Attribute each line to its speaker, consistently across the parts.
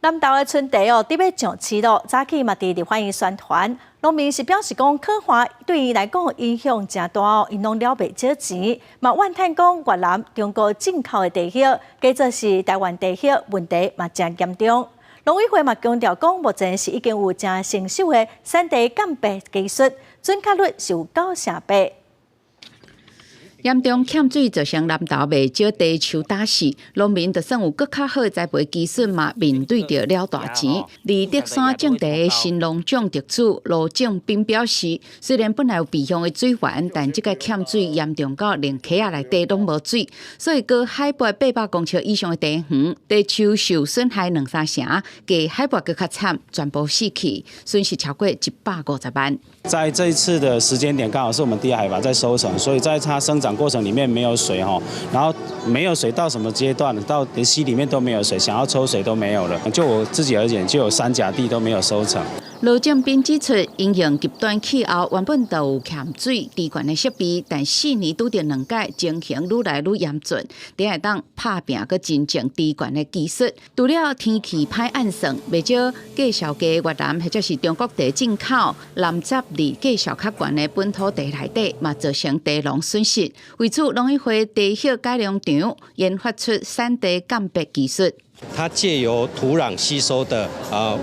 Speaker 1: 南投的春茶哦，伫要上市咯，早起嘛伫欢迎宣传。农民是表示讲，可花对伊来讲影响真大哦，因拢了袂少钱。嘛怨叹讲越南、中国进口的茶叶，加做是台湾茶叶问题嘛真严重。农委会嘛强调讲，目前是已经有真成熟的产地鉴别技术，准确率是有90%。
Speaker 2: 严重欠水造成南投未少地树打死，农民就算有更较好栽培技术嘛，面对着了大钱。而德山种地的新农种特主罗正斌表示，虽然本来有备用的水源，但这个欠水严重到连溪仔内底拢无水，所以高海拔800公尺以上的地园，地树受损害2-3成，比海拔更较惨，全部死去，损失超过150万。
Speaker 3: 在这一次的时间点，刚好是我们低海拔在收成，所以在它生长过程里面没有水哈，然后没有水到什么阶段，到连溪里面都没有水，想要抽水都没有了。就我自己而言，就有3甲地都没有收成。
Speaker 2: 罗正斌指出，因应极端气候，原本就有欠水、低悬的设备，但4年拄着2届，情形愈来愈严峻。你会当拍拼个真正低悬的技术，除了天气歹暗算，袂少介绍嘅越南或者是中国地进口，南接离介绍较悬的本土地内底，嘛造成地农损失。为此，农委会地叶改良场研发出产地鉴别技术。
Speaker 4: 它借由土壤吸收的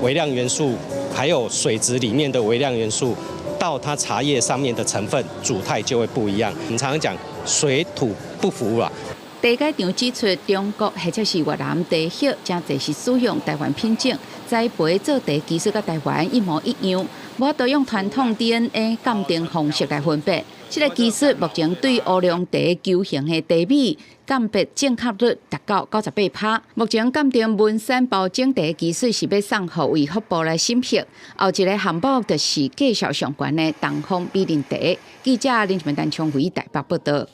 Speaker 4: 微量元素，还有水质里面的微量元素，到它茶叶上面的成分主态就会不一样。我们常常讲水土不服啦。
Speaker 2: 地改场指出，中国或者是越南地叶正侪是使用台湾品种，栽培做地技术甲台湾一模一样，无都用传统 DNA 鉴定方式来分别。这个技术目前对乌龙茶球形的茶米鉴别正确率达到98%。目前鉴定文山包种茶技术是要送予为福部来审核。后一个项目就是介绍相关的东方美人茶。记者林文丹从台北报道。